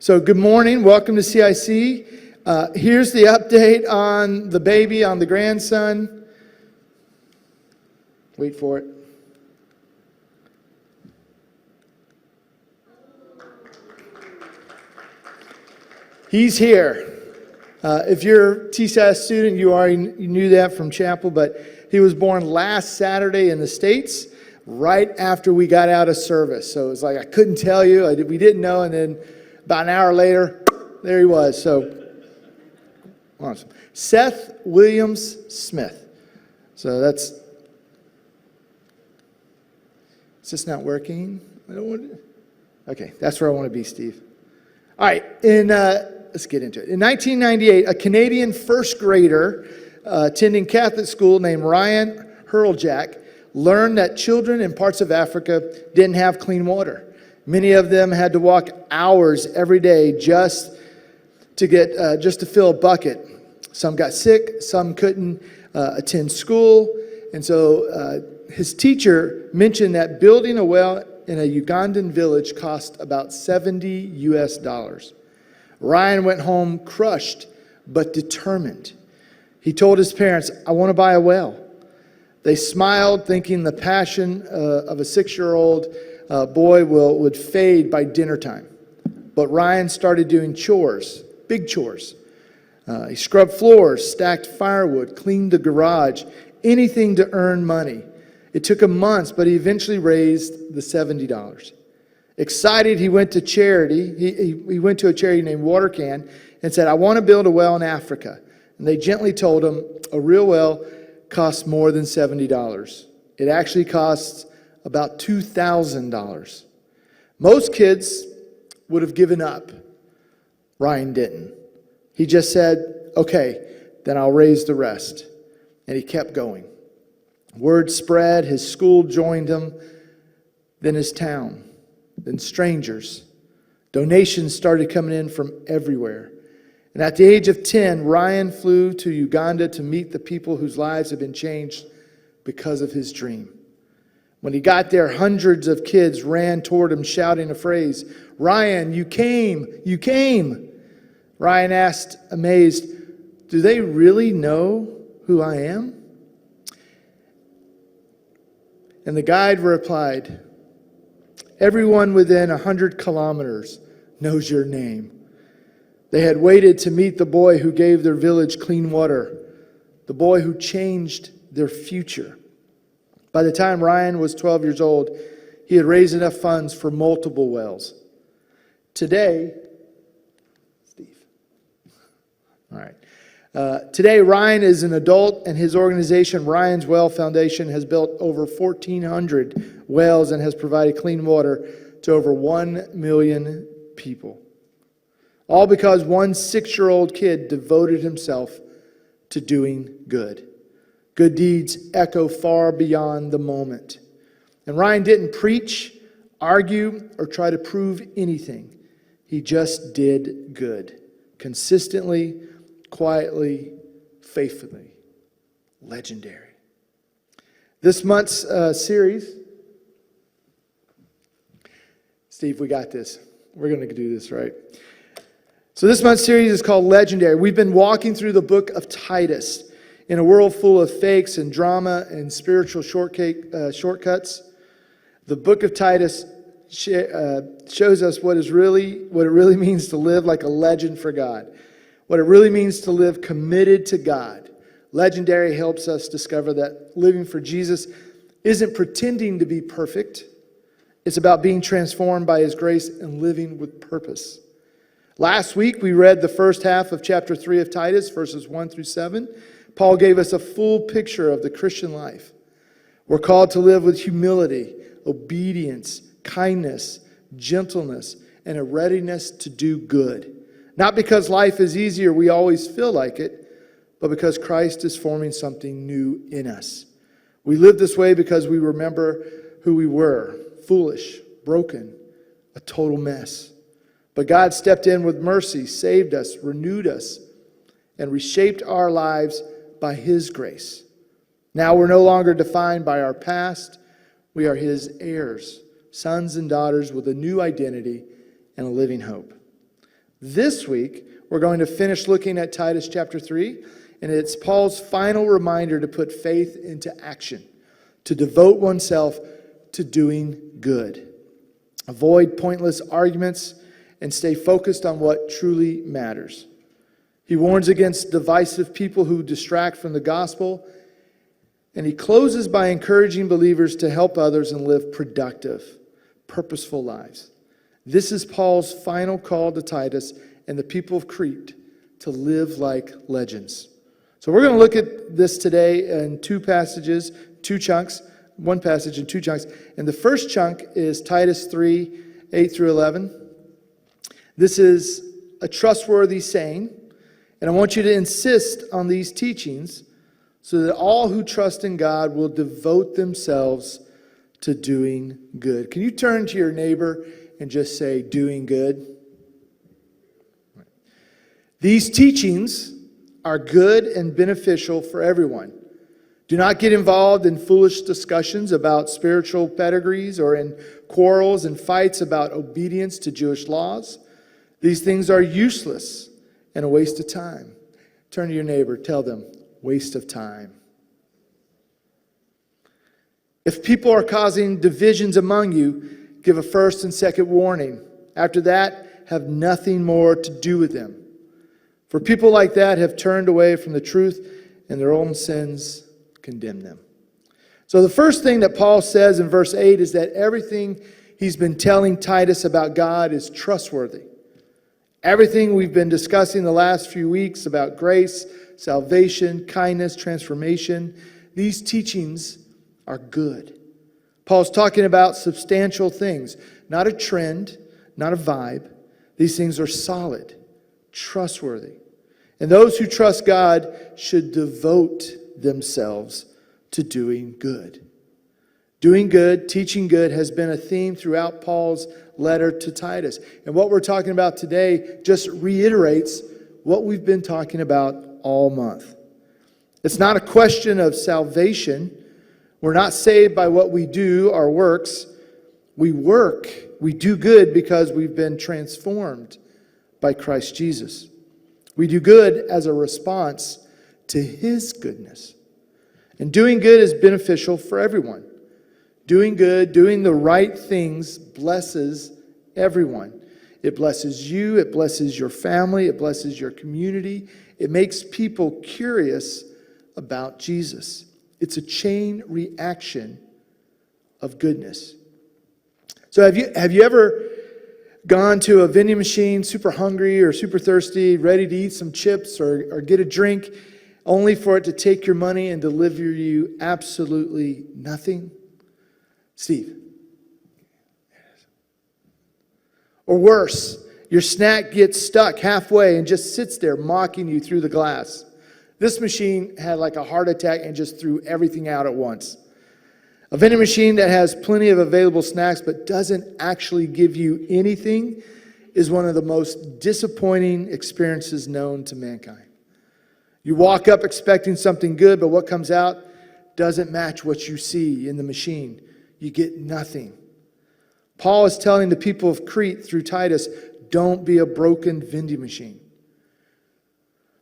So good morning. Welcome to CIC. Here's the update on the baby, on the grandson. Wait for it. He's here. If you're a TCIS student, you knew that from chapel, but he was born last Saturday in the States, right after we got out of service. So it was like I couldn't tell you, we didn't know, and then about an hour later, there he was. So awesome. Seth Williams Smith. So that's. Is this not working? I don't want to. Okay, that's where I want to be, Steve. All right, let's get into it. In 1998, a Canadian first grader attending Catholic school named Ryan Hurljack learned that children in parts of Africa didn't have clean water. Many of them had to walk hours every day just to fill a bucket. Some got sick, some couldn't attend school, and so his teacher mentioned that building a well in a Ugandan village cost about $70 US. Ryan went home crushed but determined. He told his parents, "I want to buy a well." They smiled, thinking the passion of a 6-year-old boy would fade by dinner time. But Ryan started doing chores, big chores. He scrubbed floors, stacked firewood, cleaned the garage, anything to earn money. It took him months, but he eventually raised the $70. Excited, he went to charity. He went to a charity named Water Can and said, "I want to build a well in Africa." And they gently told him a real well costs more than $70. It actually costs about $2,000. Most kids would have given up. Ryan didn't. He just said, "Okay, then I'll raise the rest." And he kept going. Word spread, his school joined him, then his town, then strangers. Donations started coming in from everywhere. And at the age of 10, Ryan flew to Uganda to meet the people whose lives had been changed because of his dream. When he got there, hundreds of kids ran toward him shouting a phrase, "Ryan, you came, you came." Ryan asked, amazed, "Do they really know who I am?" And the guide replied, "Everyone within 100 kilometers knows your name." They had waited to meet the boy who gave their village clean water, the boy who changed their future. By the time Ryan was 12 years old, he had raised enough funds for multiple wells. Today, Today, Ryan is an adult, and his organization, Ryan's Well Foundation, has built over 1,400 wells and has provided clean water to over 1 million people. All because one 6-year-old kid devoted himself to doing good. Good deeds echo far beyond the moment. And Ryan didn't preach, argue, or try to prove anything. He just did good. Consistently, quietly, faithfully. Legendary. This month's series, Steve, we got this. We're going to do this, right? So this month's series is called Legendary. We've been walking through the book of Titus in a world full of fakes and drama and spiritual shortcuts. The book of Titus shows us what it really means to live like a legend for God. What it really means to live committed to God. Legendary helps us discover that living for Jesus isn't pretending to be perfect. It's about being transformed by His grace and living with purpose. Last week, we read the first half of chapter 3 of Titus, verses 1 through 7. Paul gave us a full picture of the Christian life. We're called to live with humility, obedience, kindness, gentleness, and a readiness to do good. Not because life is easier, we always feel like it, but because Christ is forming something new in us. We live this way because we remember who we were, foolish, broken, a total mess. But God stepped in with mercy, saved us, renewed us, and reshaped our lives by His grace. Now we're no longer defined by our past. We are His heirs, sons and daughters with a new identity and a living hope. This week, we're going to finish looking at Titus chapter 3, and it's Paul's final reminder to put faith into action, to devote oneself to doing good. Avoid pointless arguments and stay focused on what truly matters. He warns against divisive people who distract from the gospel, and he closes by encouraging believers to help others and live productive, purposeful lives. This is Paul's final call to Titus and the people of Crete to live like legends. So we're going to look at this today in two passages, two chunks, one passage in two chunks. And the first chunk is Titus 3, 8 through 11. This is a trustworthy saying, and I want you to insist on these teachings so that all who trust in God will devote themselves to doing good. Can you turn to your neighbor and just say, doing good? These teachings are good and beneficial for everyone. Do not get involved in foolish discussions about spiritual pedigrees or in quarrels and fights about obedience to Jewish laws. These things are useless and a waste of time. Turn to your neighbor, tell them, waste of time. If people are causing divisions among you, give a first and second warning. After that, have nothing more to do with them. For people like that have turned away from the truth, and their own sins condemn them. So the first thing that Paul says in verse 8 is that everything he's been telling Titus about God is trustworthy. Everything we've been discussing the last few weeks about grace, salvation, kindness, transformation, these teachings are good. Paul's talking about substantial things, not a trend, not a vibe. These things are solid, trustworthy. And those who trust God should devote themselves to doing good. Doing good, teaching good has been a theme throughout Paul's letter to Titus. And what we're talking about today just reiterates what we've been talking about all month. It's not a question of salvation. We're not saved by what we do, our works. We do good because we've been transformed by Christ Jesus. We do good as a response to His goodness. And doing good is beneficial for everyone. Doing good, doing the right things blesses everyone. It blesses you, it blesses your family, it blesses your community. It makes people curious about Jesus. It's a chain reaction of goodness. So have you ever gone to a vending machine super hungry or super thirsty, ready to eat some chips or get a drink, only for it to take your money and deliver you absolutely nothing? Steve. Or worse, your snack gets stuck halfway and just sits there mocking you through the glass. This machine had like a heart attack and just threw everything out at once. A vending machine that has plenty of available snacks but doesn't actually give you anything is one of the most disappointing experiences known to mankind. You walk up expecting something good, but what comes out doesn't match what you see in the machine. You get nothing. Paul is telling the people of Crete through Titus, don't be a broken vending machine.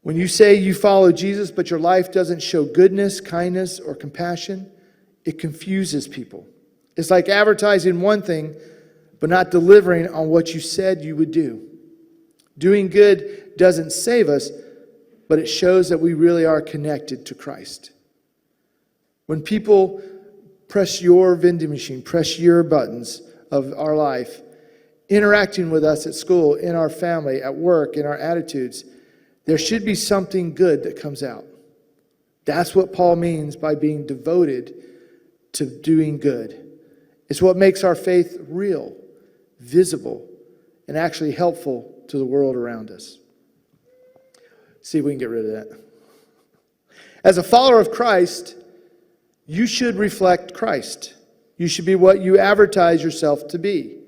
When you say you follow Jesus, but your life doesn't show goodness, kindness, or compassion, it confuses people. It's like advertising one thing, but not delivering on what you said you would do. Doing good doesn't save us, but it shows that we really are connected to Christ. When people press your vending machine, press your buttons of our life, interacting with us at school, in our family, at work, in our attitudes, there should be something good that comes out. That's what Paul means by being devoted to doing good. It's what makes our faith real, visible, and actually helpful to the world around us. See if we can get rid of that. As a follower of Christ, you should reflect Christ. You should be what you advertise yourself to be.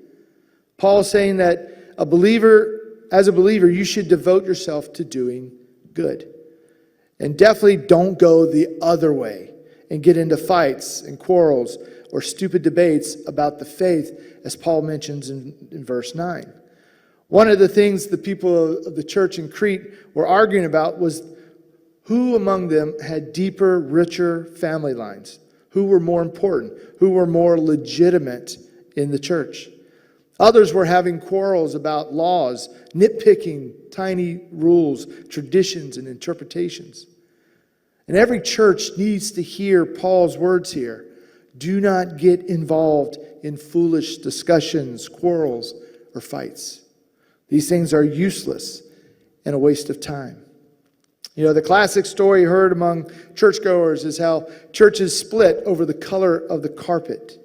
Paul is saying that as a believer, you should devote yourself to doing good. And definitely don't go the other way and get into fights and quarrels or stupid debates about the faith, as Paul mentions in verse 9. One of the things the people of the church in Crete were arguing about was who among them had deeper, richer family lines, who were more important, who were more legitimate in the church. Others were having quarrels about laws, nitpicking tiny rules, traditions, and interpretations. And every church needs to hear Paul's words here. Do not get involved in foolish discussions, quarrels, or fights. These things are useless and a waste of time. You know, the classic story heard among churchgoers is how churches split over the color of the carpet.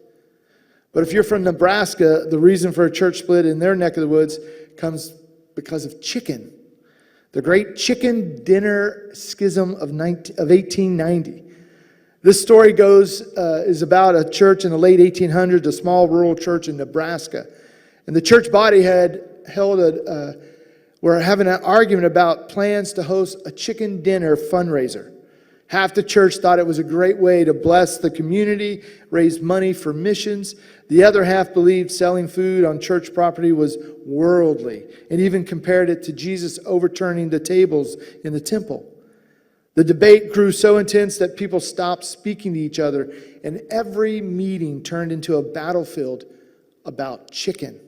But if you're from Nebraska, the reason for a church split in their neck of the woods comes because of chicken. The great chicken dinner schism of 1890. This story is about a church in the late 1800s, a small rural church in Nebraska. And the church body were having an argument about plans to host a chicken dinner fundraiser. Half the church thought it was a great way to bless the community, raise money for missions. The other half believed selling food on church property was worldly, and even compared it to Jesus overturning the tables in the temple. The debate grew so intense that people stopped speaking to each other, and every meeting turned into a battlefield about chicken.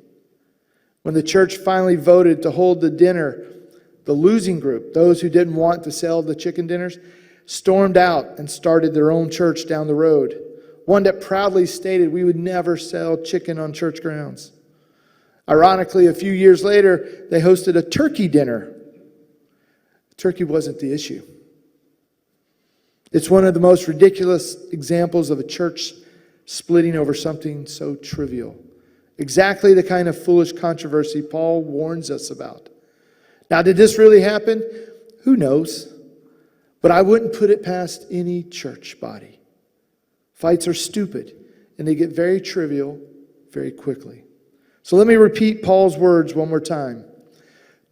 When the church finally voted to hold the dinner, the losing group, those who didn't want to sell the chicken dinners, stormed out and started their own church down the road. One that proudly stated we would never sell chicken on church grounds. Ironically, a few years later, they hosted a turkey dinner. Turkey wasn't the issue. It's one of the most ridiculous examples of a church splitting over something so trivial. Exactly the kind of foolish controversy Paul warns us about. Now, did this really happen? Who knows? But I wouldn't put it past any church body. Fights are stupid, and they get very trivial very quickly. So let me repeat Paul's words one more time.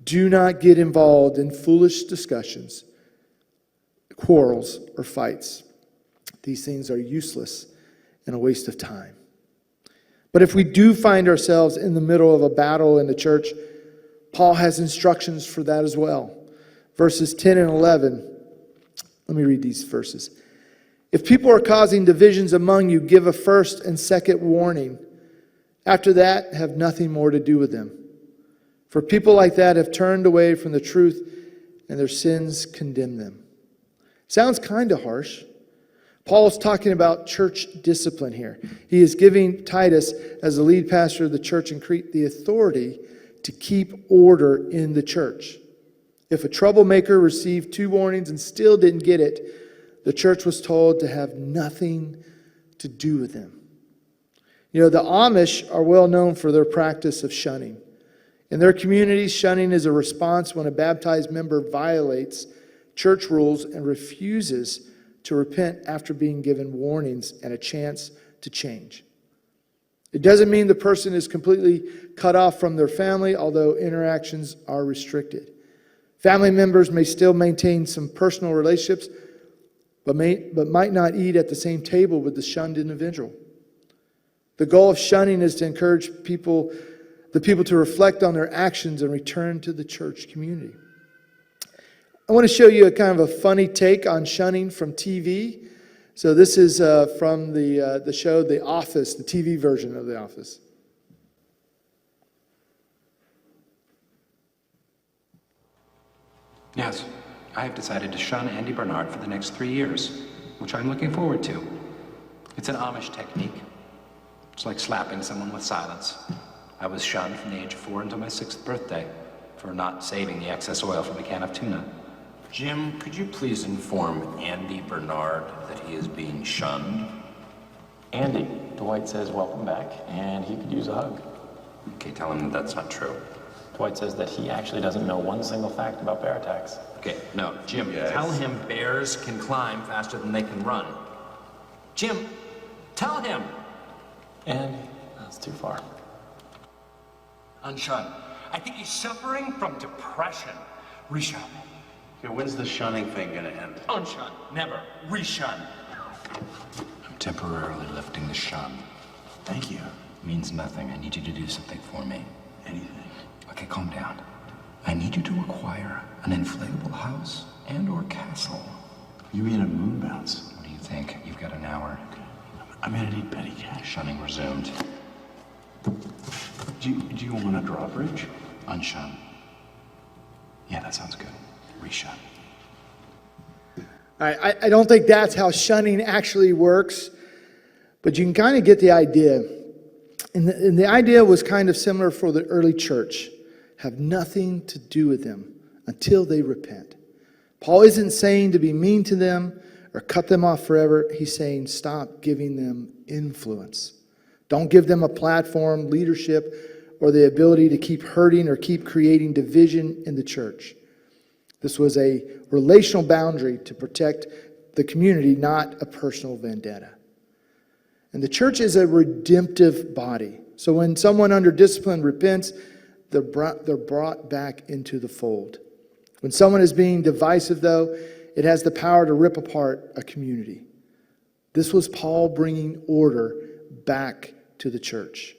Do not get involved in foolish discussions, quarrels, or fights. These things are useless and a waste of time. But if we do find ourselves in the middle of a battle in the church, Paul has instructions for that as well. Verses 10 and 11. Let me read these verses. If people are causing divisions among you, give a first and second warning. After that, have nothing more to do with them. For people like that have turned away from the truth, and their sins condemn them. Sounds kind of harsh. Paul's talking about church discipline here. He is giving Titus, as the lead pastor of the church in Crete, the authority to keep order in the church. If a troublemaker received 2 warnings and still didn't get it, the church was told to have nothing to do with them. You know, the Amish are well known for their practice of shunning. In their communities, shunning is a response when a baptized member violates church rules and refuses to repent after being given warnings and a chance to change. It doesn't mean the person is completely cut off from their family, although interactions are restricted. Family members may still maintain some personal relationships, but might not eat at the same table with the shunned individual. The goal of shunning is to encourage the people to reflect on their actions and return to the church community. I want to show you a kind of a funny take on shunning from TV. So this is from the show The Office, the TV version of The Office. Yes, I have decided to shun Andy Bernard for the next 3 years, which I'm looking forward to. It's an Amish technique. It's like slapping someone with silence. I was shunned from the age of 4 until my 6th birthday for not saving the excess oil from a can of tuna. Jim, could you please inform Andy Bernard that he is being shunned? Andy, Dwight says welcome back, and he could use a hug. Okay, tell him that that's not true. Dwight says that he actually doesn't know one single fact about bear attacks. Okay, no, Jim, tell him bears can climb faster than they can run. Jim, tell him! Andy, that's too far. Unshun. I think he's suffering from depression. Reshun. Okay, when's the shunning thing gonna end? Unshun. Never. Reshun. I'm temporarily lifting the shun. Thank you. It means nothing. I need you to do something for me. Anything. Okay, calm down. I need you to acquire an inflatable house and or castle. You mean a moon bounce? What do you think? You've got an hour. I'm gonna need petty cash. Shunning resumed. Do you want a drawbridge? Unshun. Yeah, that sounds good. Reshun. All right, I don't think that's how shunning actually works, but you can kind of get the idea. And the idea was kind of similar for the early church. Have nothing to do with them until they repent. Paul isn't saying to be mean to them or cut them off forever. He's saying stop giving them influence. Don't give them a platform, leadership, or the ability to keep hurting or keep creating division in the church. This was a relational boundary to protect the community, not a personal vendetta. And the church is a redemptive body. So when someone under discipline repents, they're brought back into the fold. When someone is being divisive, though, it has the power to rip apart a community. This was Paul bringing order back to the church.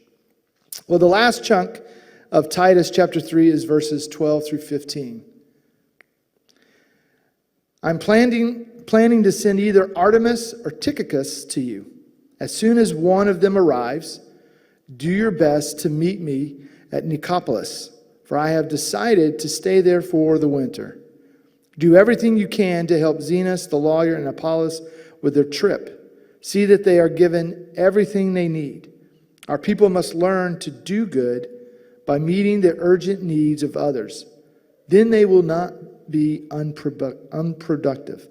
Well, the last chunk of Titus chapter 3 is verses 12 through 15. I'm planning to send either Artemas or Tychicus to you. As soon as one of them arrives, do your best to meet me at Nicopolis, for I have decided to stay there for the winter. Do everything you can to help Zenas, the lawyer, and Apollos with their trip. See that they are given everything they need. Our people must learn to do good by meeting the urgent needs of others. Then they will not be unproductive.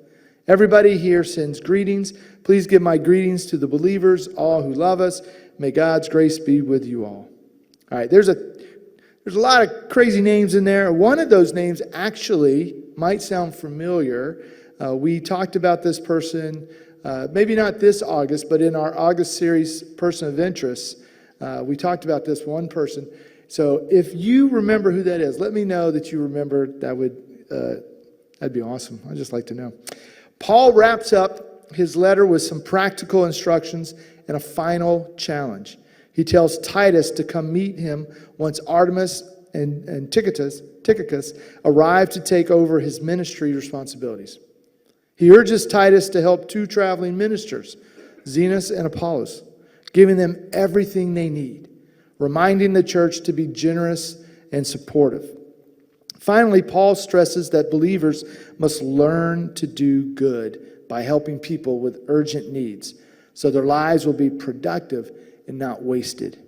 Everybody here sends greetings. Please give my greetings to the believers, all who love us. May God's grace be with you all. All right, there's a lot of crazy names in there. One of those names actually might sound familiar. We talked about this person, maybe not this August, but in our August series, Person of Interest, we talked about this one person. So if you remember who that is, let me know that you remember. That'd be awesome. I'd just like to know. Paul wraps up his letter with some practical instructions and a final challenge. He tells Titus to come meet him once Artemas and Tychicus arrive to take over his ministry responsibilities. He urges Titus to help two traveling ministers, Zenas and Apollos, giving them everything they need, reminding the church to be generous and supportive. Finally, Paul stresses that believers must learn to do good by helping people with urgent needs, so their lives will be productive and not wasted.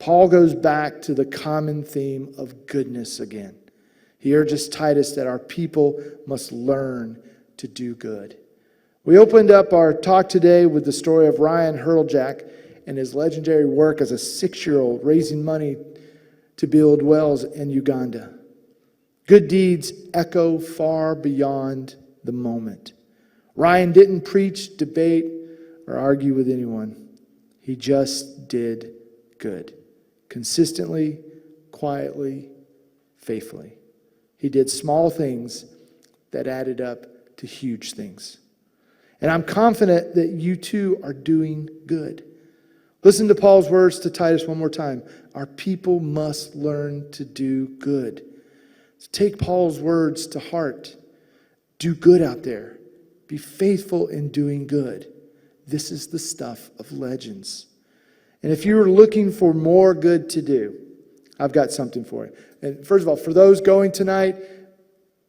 Paul goes back to the common theme of goodness again. He urges Titus that our people must learn to do good. We opened up our talk today with the story of Ryan Hurljack and his legendary work as a 6-year-old raising money to build wells in Uganda. Good deeds echo far beyond the moment. Ryan didn't preach, debate, or argue with anyone. He just did good. Consistently, quietly, faithfully. He did small things that added up to huge things. And I'm confident that you too are doing good. Listen to Paul's words to Titus one more time. Our people must learn to do good. So take Paul's words to heart. Do good out there. Be faithful in doing good. This is the stuff of legends. And if you're looking for more good to do, I've got something for you. And first of all, for those going tonight,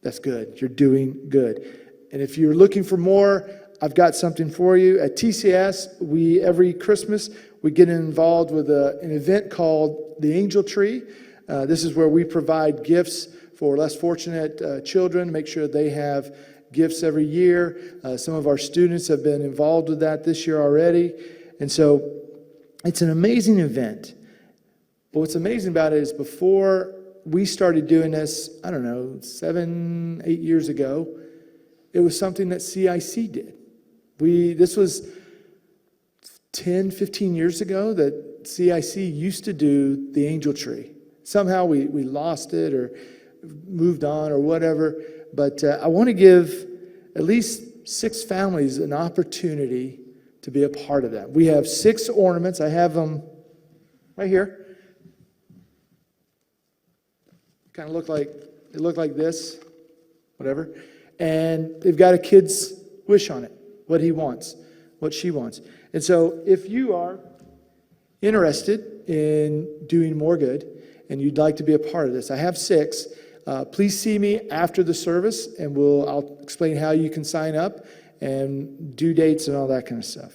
that's good. You're doing good. And if you're looking for more, I've got something for you. At TCS, every Christmas, we get involved with an event called the Angel Tree. This is where we provide gifts for less fortunate children, make sure they have gifts every year. Some of our students have been involved with that this year already. And so it's an amazing event. But what's amazing about it is before we started doing this, 7, 8 years ago, it was something that CIC did. This was 10, 15 years ago that CIC used to do the Angel Tree. Somehow we lost it or moved on or whatever. But I want to give at least 6 families an opportunity to be a part of that. We have 6 ornaments. I have them right here. kind of looked like this, whatever. And they've got a kid's wish on it, what he wants, what she wants. And so if you are interested in doing more good and you'd like to be a part of this, I have 6. Please see me after the service, and I'll explain how you can sign up and due dates and all that kind of stuff.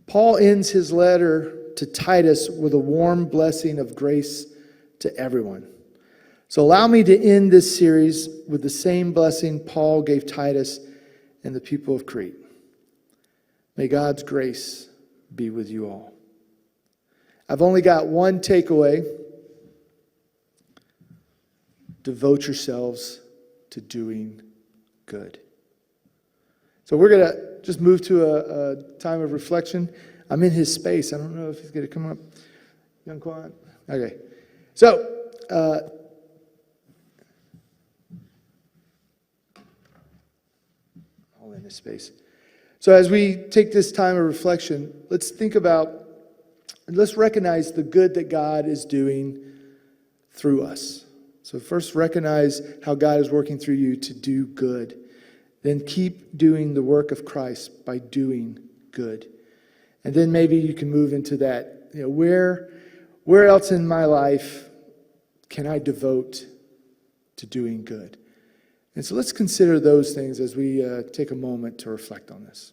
Paul ends his letter to Titus with a warm blessing of grace to everyone. So allow me to end this series with the same blessing Paul gave Titus and the people of Crete. May God's grace be with you all. I've only got one takeaway. Devote yourselves to doing good. So we're going to just move to a time of reflection. I'm in his space. I don't know if he's going to come up. Young Quan? Okay. So, all in his space. So as we take this time of reflection, let's recognize the good that God is doing through us. So first recognize how God is working through you to do good. Then keep doing the work of Christ by doing good. And then maybe you can move into that, where else in my life can I devote to doing good? And so let's consider those things as we take a moment to reflect on this.